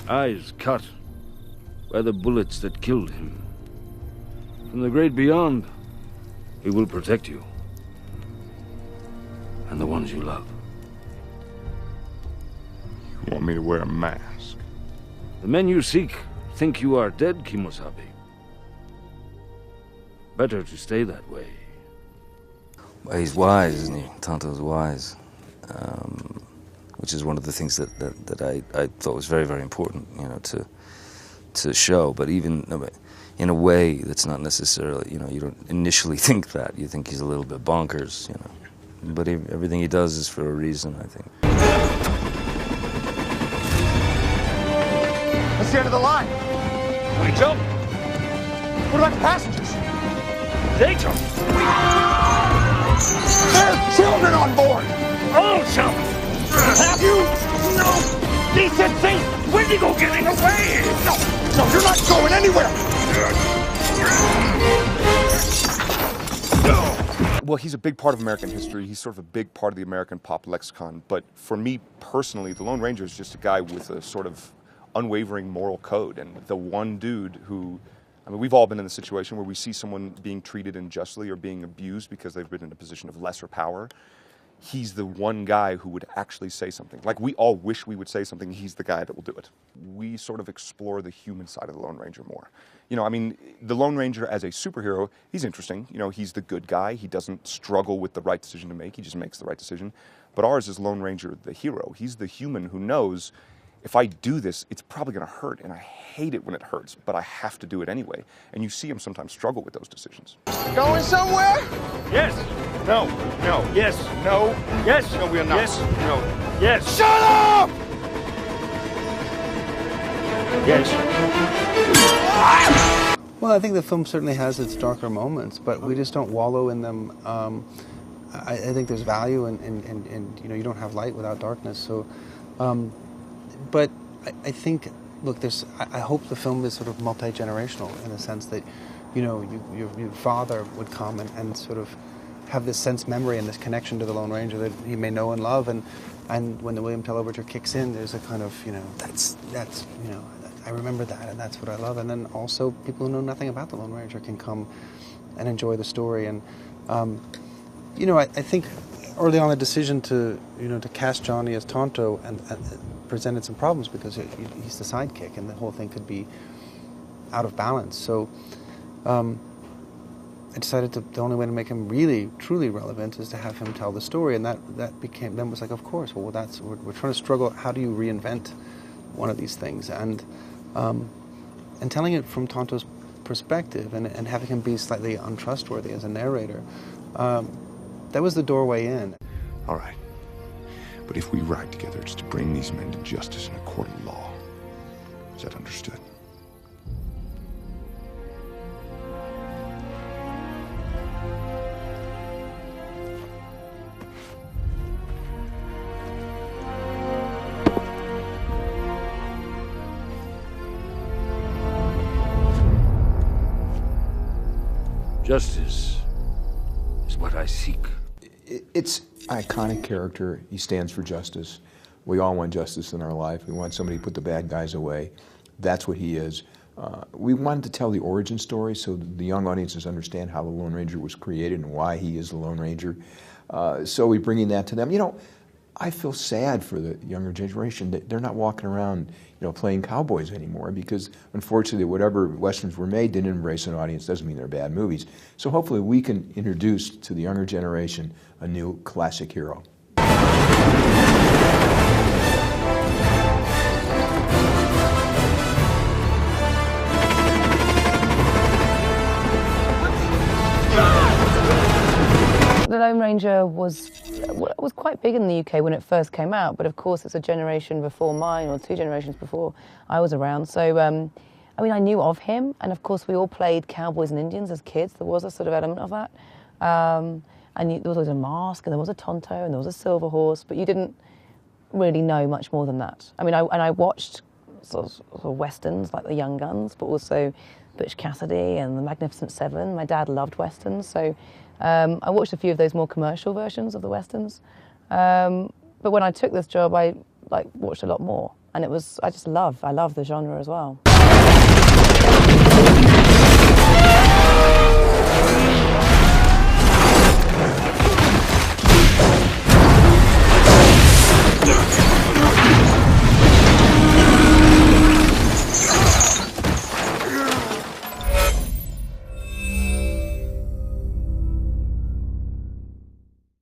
eyes cut by the bullets that killed him. From the great beyond, he will protect you. And the ones you love. You want me to wear a mask? The men you seek think you are dead, Kimosabe. Better to stay that way. Well, he's wise, isn't he? Tonto's wise. Which is one of the things that I thought was very, very important, you know, to show. But even in a way that's not necessarily, you know, you don't initially think that. You think he's a little bit bonkers, you know. But everything he does is for a reason, I think. That's the end of the line. We jump. What about the passengers? They jump. There are children on board. All jump. Have you no decency? Wendigo getting away! No, you're not going anywhere. Well, he's a big part of American history. He's sort of a big part of the American pop lexicon. But for me personally, the Lone Ranger is just a guy with a sort of unwavering moral code, and the one dude who, I mean, we've all been in the situation where we see someone being treated unjustly or being abused because they've been in a position of lesser power. He's the one guy who would actually say something. Like, we all wish we would say something, he's the guy that will do it. We sort of explore the human side of the Lone Ranger more. You know, I mean, the Lone Ranger as a superhero, he's interesting. You know, he's the good guy. He doesn't struggle with the right decision to make. He just makes the right decision. But ours is Lone Ranger, the hero. He's the human who knows, if I do this, it's probably going to hurt, and I hate it when it hurts, but I have to do it anyway. And you see him sometimes struggle with those decisions. Going somewhere? Yes. No. No. Yes. No. Yes. No, we are not. Yes. No. Yes. Shut up! Yes. Well, I think the film certainly has its darker moments, but we just don't wallow in them. I think there's value in you know, you don't have light without darkness. So, but I think, look, I hope the film is sort of multi-generational in the sense that, you know, your father would come and sort of have this sense memory and this connection to the Lone Ranger that he may know and love, and when the William Tell overture kicks in, there's a kind of, you know, that's you know, I remember that, and that's what I love. And then also people who know nothing about the Lone Ranger can come and enjoy the story. And you know, I think early on the decision to, you know, to cast Johnny as Tonto and presented some problems because he's the sidekick and the whole thing could be out of balance. So I decided the only way to make him really, truly relevant is to have him tell the story, and that became, then was like, of course, well, we're trying to struggle, how do you reinvent one of these things? And telling it from Tonto's perspective and having him be slightly untrustworthy as a narrator, that was the doorway in. All right. But if we ride together, it's to bring these men to justice in a court of law. Is that understood? Justice is what I seek. It's an iconic character. He stands for justice. We all want justice in our life. We want somebody to put the bad guys away. That's what he is. We wanted to tell the origin story so the young audiences understand how the Lone Ranger was created and why he is the Lone Ranger. So we're bringing that to them. You know, I feel sad for the younger generation that they're not walking around, you know, playing cowboys anymore because, unfortunately, whatever westerns were made didn't embrace an audience. Doesn't mean they're bad movies. So hopefully we can introduce to the younger generation a new classic hero. The Lone Ranger was quite big in the UK when it first came out, but of course it's a generation before mine, or 2 generations before I was around. So, I mean, I knew of him, and of course we all played cowboys and Indians as kids. There was a sort of element of that. And there was always a mask, and there was a Tonto, and there was a silver horse, but you didn't really know much more than that. I mean, I watched sort of westerns like the Young Guns, but also Butch Cassidy and the Magnificent Seven. My dad loved westerns, so I watched a few of those more commercial versions of the westerns. But when I took this job, I watched a lot more. and I love the genre as well.